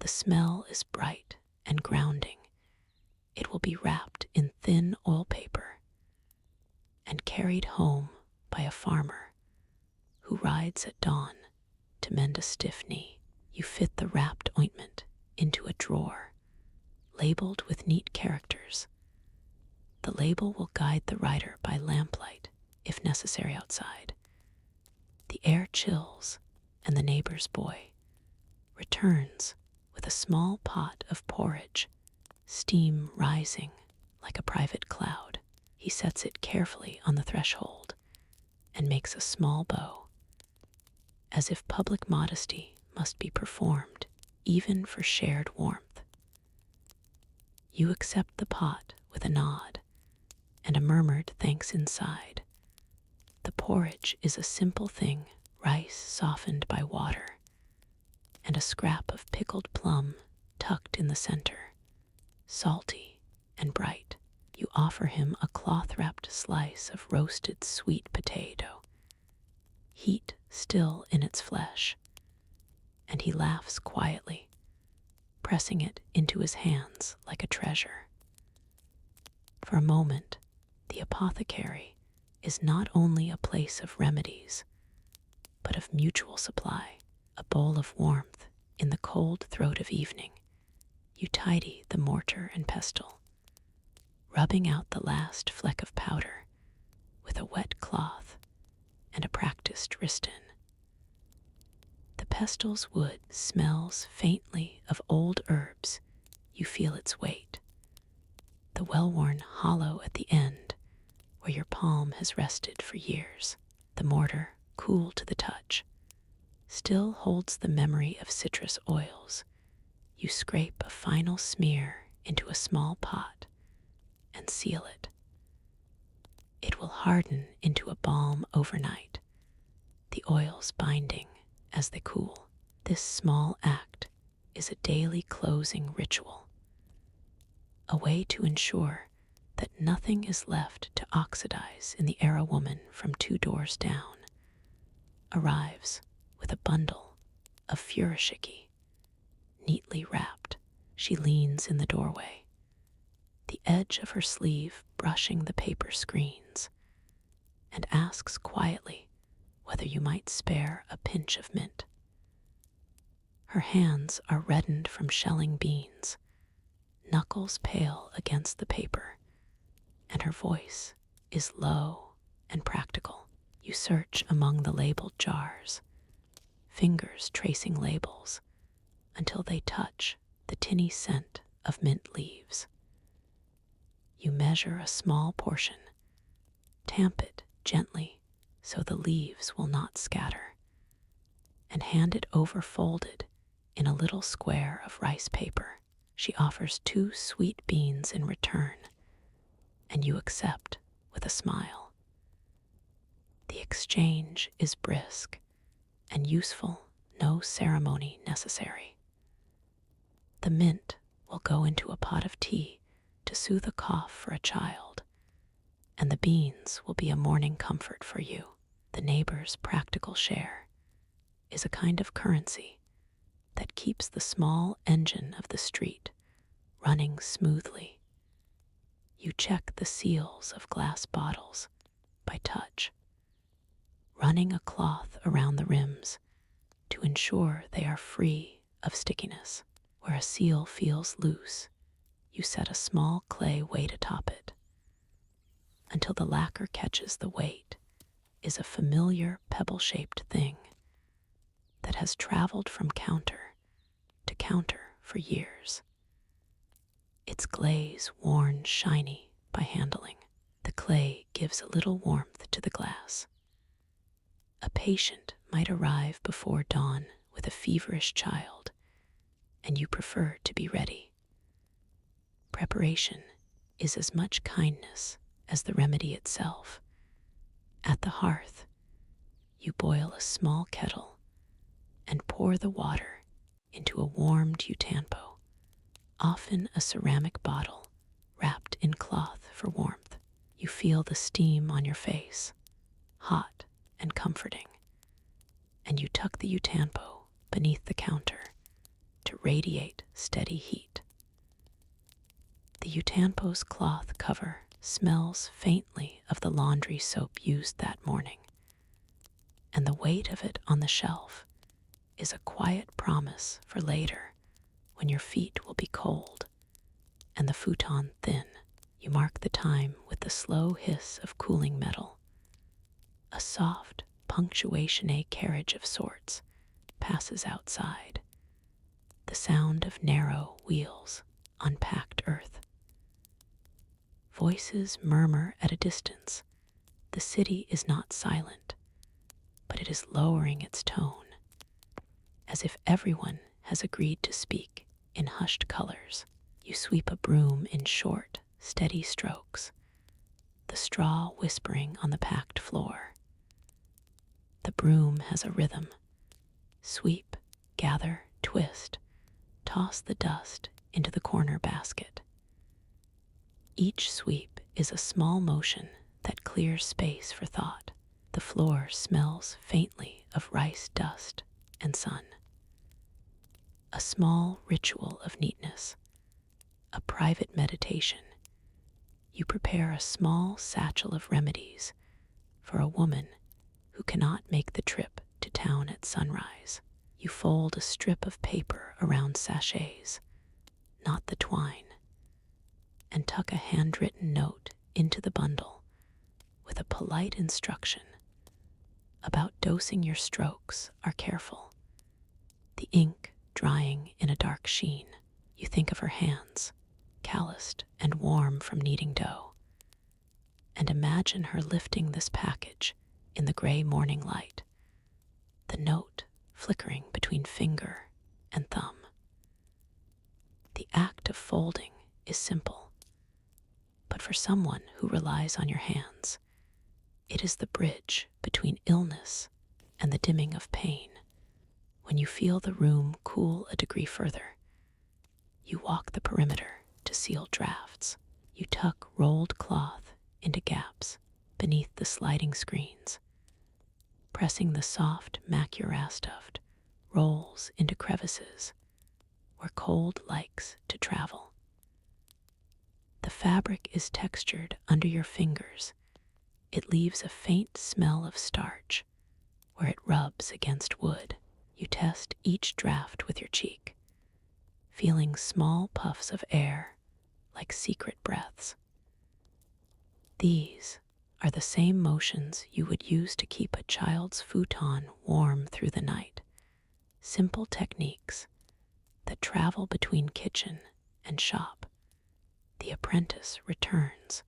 The smell is bright and grounding. It will be wrapped in thin oil paper and carried home by a farmer who rides at dawn to mend a stiff knee. You fit the wrapped ointment into a drawer, labeled with neat characters. The label will guide the rider by lamplight, if necessary outside. The air chills, and the neighbor's boy returns with a small pot of porridge, steam rising like a private cloud. He sets it carefully on the threshold and makes a small bow, as if public modesty must be performed even for shared warmth. You accept the pot with a nod and a murmured thanks inside. The porridge is a simple thing: rice softened by water and a scrap of pickled plum tucked in the center, salty and bright. You offer him a cloth-wrapped slice of roasted sweet potato, heat still in its flesh, and he laughs quietly, pressing it into his hands like a treasure. For a moment, the apothecary is not only a place of remedies, but of mutual supply, a bowl of warmth in the cold throat of evening. You tidy the mortar and pestle, rubbing out the last fleck of powder with a wet cloth and a practiced wristin. The pestle's wood smells faintly of old herbs. You feel its weight, the well-worn hollow at the end where your palm has rested for years. The mortar, cool to the touch, still holds the memory of citrus oils. You scrape a final smear into a small pot and seal it. It will harden into a balm overnight, the oils binding as they cool. This small act is a daily closing ritual, a way to ensure that nothing is left to oxidize in the air. A woman from 2 doors down arrives with a bundle of furoshiki, neatly wrapped. She leans in the doorway, the edge of her sleeve brushing the paper screens, and asks quietly whether you might spare a pinch of mint. Her hands are reddened from shelling beans, knuckles pale against the paper, and her voice is low and practical. You search among the labeled jars, fingers tracing labels until they touch the tinny scent of mint leaves. You measure a small portion, tamp it gently so the leaves will not scatter, and hand it over folded in a little square of rice paper. She offers 2 sweet beans in return, and you accept with a smile. The exchange is brisk and useful, no ceremony necessary. The mint will go into a pot of tea to soothe a cough for a child, and the beans will be a morning comfort for you. The neighbor's practical share is a kind of currency that keeps the small engine of the street running smoothly. You check the seals of glass bottles by touch, running a cloth around the rims to ensure they are free of stickiness. Where a seal feels loose, you set a small clay weight atop it until the lacquer catches the weight. Is a familiar pebble-shaped thing that has traveled from counter to counter for years, its glaze worn shiny by handling. The clay gives a little warmth to the glass. A patient might arrive before dawn with a feverish child, and you prefer to be ready. Preparation is as much kindness as the remedy itself. At the hearth, you boil a small kettle and pour the water into a warmed utanpo, often a ceramic bottle wrapped in cloth for warmth. You feel the steam on your face, hot and comforting, and you tuck the utanpo beneath the counter to radiate steady heat. The utanpo's cloth cover smells faintly of the laundry soap used that morning, and the weight of it on the shelf is a quiet promise for later when your feet will be cold and the futon thin. You mark the time with the slow hiss of cooling metal. A soft punctuation carriage of sorts passes outside, the sound of narrow wheels on packed earth. Voices murmur at a distance. The city is not silent, but it is lowering its tone, as if everyone has agreed to speak in hushed colors. You sweep a broom in short, steady strokes, the straw whispering on the packed floor. The broom has a rhythm. Sweep, gather, twist, toss the dust into the corner basket. Each sweep is a small motion that clears space for thought. The floor smells faintly of rice dust and sun. A small ritual of neatness, a private meditation. You prepare a small satchel of remedies for a woman who cannot make the trip to town at sunrise. You fold a strip of paper around sachets, not the twine, and tuck a handwritten note into the bundle with a polite instruction about dosing. Your strokes are careful, the ink drying in a dark sheen. You think of her hands, calloused and warm from kneading dough, and imagine her lifting this package in the gray morning light, the note flickering between finger and thumb. The act of folding is simple, but for someone who relies on your hands, it is the bridge between illness and the dimming of pain. When you feel the room cool a degree further, you walk the perimeter to seal drafts. You tuck rolled cloth into gaps beneath the sliding screens, pressing the soft macura stuffed rolls into crevices where cold likes to travel. The fabric is textured under your fingers. It leaves a faint smell of starch where it rubs against wood. You test each draft with your cheek, feeling small puffs of air like secret breaths. These are the same motions you would use to keep a child's futon warm through the night. Simple techniques that travel between kitchen and shop. The apprentice returns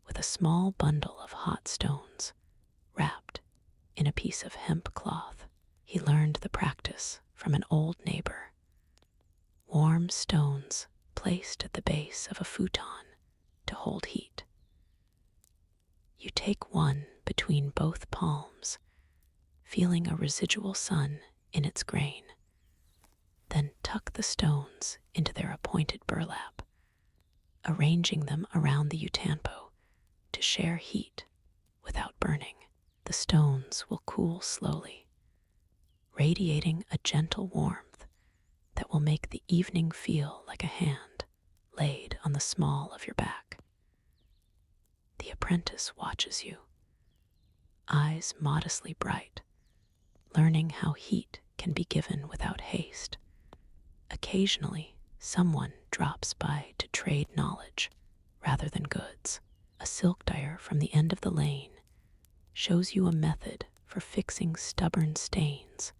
with a small bundle of hot stones wrapped in a piece of hemp cloth. He learned the practice from an old neighbor. Warm stones placed at the base of a futon to hold heat. You take one between both palms, feeling a residual sun in its grain. Then tuck the stones into their appointed burlap, arranging them around the utanpo to share heat without burning. The stones will cool slowly, radiating a gentle warmth that will make the evening feel like a hand laid on the small of your back. The apprentice watches you, eyes modestly bright, learning how heat can be given without haste. Occasionally, someone drops by to trade knowledge rather than goods. A silk dyer from the end of the lane shows you a method for fixing stubborn stains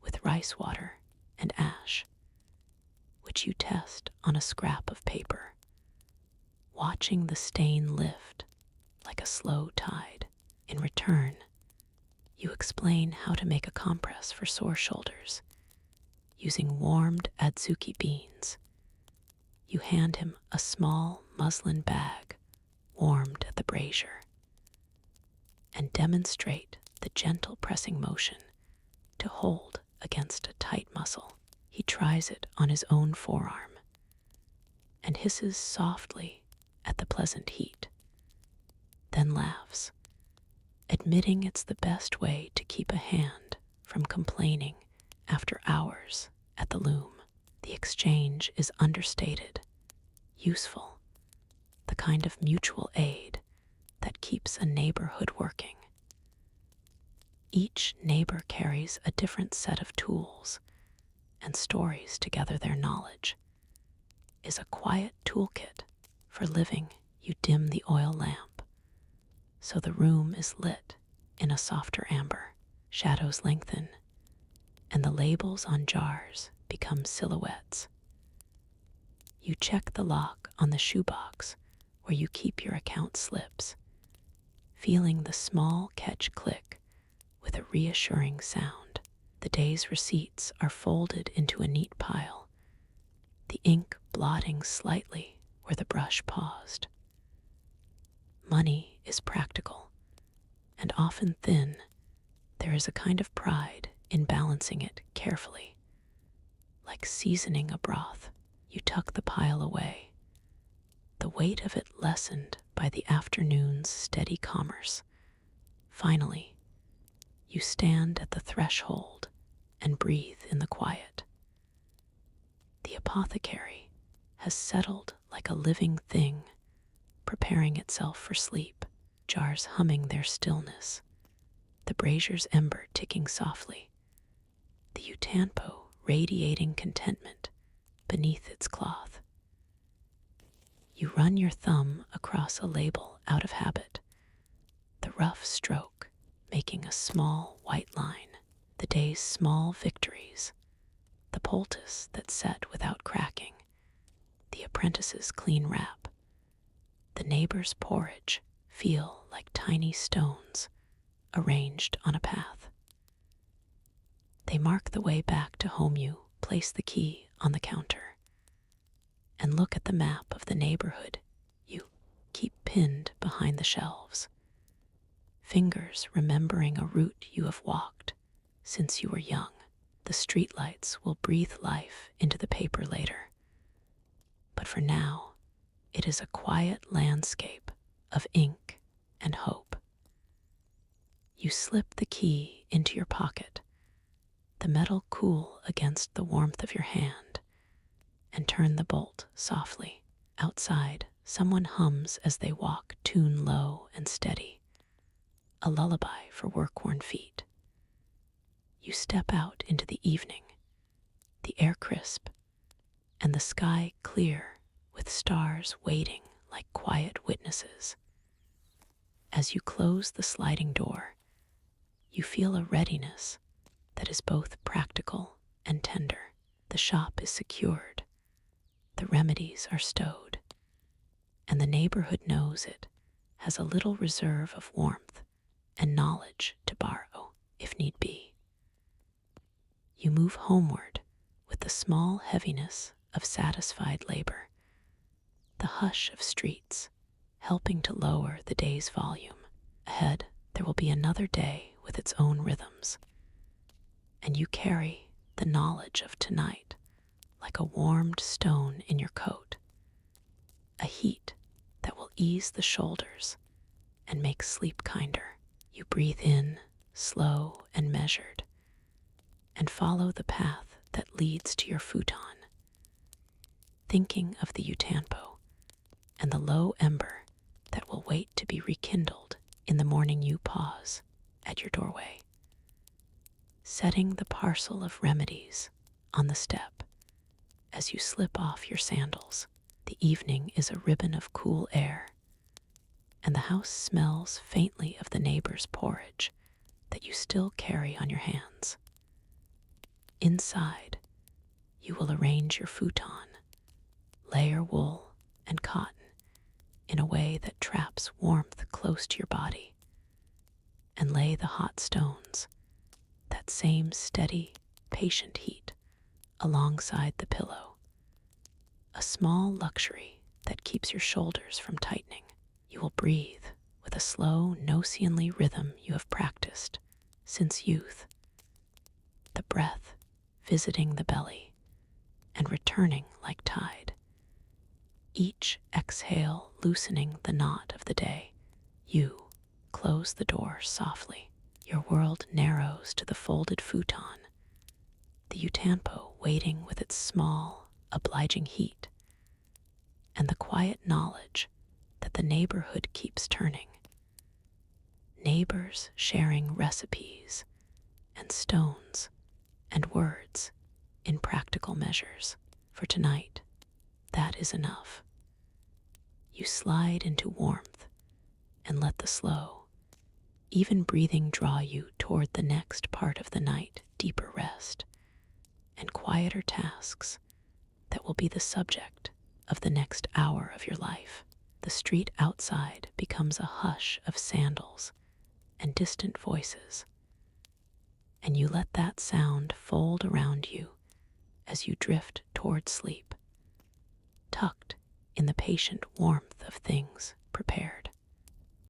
with rice water and ash, which you test on a scrap of paper, watching the stain lift like a slow tide. In return, you explain how to make a compress for sore shoulders using warmed adzuki beans. You hand him a small muslin bag warmed at the brazier and demonstrate the gentle pressing motion to hold against a tight muscle. He tries it on his own forearm and hisses softly at the pleasant heat, then laughs, admitting it's the best way to keep a hand from complaining after hours at the loom. The exchange is understated, useful, the kind of mutual aid that keeps a neighborhood working. Each neighbor carries a different set of tools and stories to gather their knowledge. Is a quiet toolkit for living. You dim the oil lamp, so the room is lit in a softer amber. Shadows lengthen, and the labels on jars become silhouettes. You check the lock on the shoebox where you keep your account slips, feeling the small catch click with a reassuring sound. The day's receipts are folded into a neat pile, the ink blotting slightly where the brush paused. Money is practical and often thin. There is a kind of pride in balancing it carefully. Like seasoning a broth, you tuck the pile away, the weight of it lessened by the afternoon's steady commerce. Finally, you stand at the threshold and breathe in the quiet. The apothecary has settled like a living thing, preparing itself for sleep, jars humming their stillness, the brazier's ember ticking softly, the utanpo radiating contentment beneath its cloth. You run your thumb across a label out of habit, the rough stroke making a small white line. The day's small victories, the poultice that set without cracking, the apprentice's clean wrap, the neighbor's porridge feel like tiny stones arranged on a path. They mark the way back to home. You place the key on the counter and look at the map of the neighborhood you keep pinned behind the shelves, fingers remembering a route you have walked since you were young. The streetlights will breathe life into the paper later. But for now, it is a quiet landscape of ink and hope. You slip the key into your pocket, the metal cool against the warmth of your hand, and turn the bolt softly. Outside, someone hums as they walk, tune low and steady, a lullaby for work-worn feet. You step out into the evening, the air crisp, and the sky clear with stars waiting like quiet witnesses. As you close the sliding door, you feel a readiness that is both practical and tender. The shop is secured, the remedies are stowed, and the neighborhood knows it has a little reserve of warmth and knowledge to borrow if need be. You move homeward with the small heaviness of satisfied labor, the hush of streets helping to lower the day's volume. Ahead, there will be another day with its own rhythms, and you carry the knowledge of tonight like a warmed stone in your coat, a heat that will ease the shoulders and make sleep kinder. You breathe in, slow and measured, and follow the path that leads to your futon, thinking of the utanpo and the low ember that will wait to be rekindled in the morning. You pause at your doorway, setting the parcel of remedies on the step as you slip off your sandals. The evening is a ribbon of cool air, and the house smells faintly of the neighbor's porridge that you still carry on your hands. Inside, you will arrange your futon, layer wool and cotton in a way that traps warmth close to your body, and lay the hot stones, that same steady, patient heat, alongside the pillow, a small luxury that keeps your shoulders from tightening. You will breathe with a slow, no-seemly rhythm you have practiced since youth, the breath visiting the belly and returning like tide, each exhale loosening the knot of the day. You close the door softly. Your world narrows to the folded futon, the utanpo waiting with its small, obliging heat, and the quiet knowledge that the neighborhood keeps turning. Neighbors sharing recipes and stones and words in practical measures. For tonight, that is enough. You slide into warmth and let the slow, even breathing draw you toward the next part of the night, deeper rest and quieter tasks that will be the subject of the next hour of your life. The street outside becomes a hush of sandals and distant voices, and you let that sound fold around you as you drift toward sleep, tucked in the patient warmth of things prepared.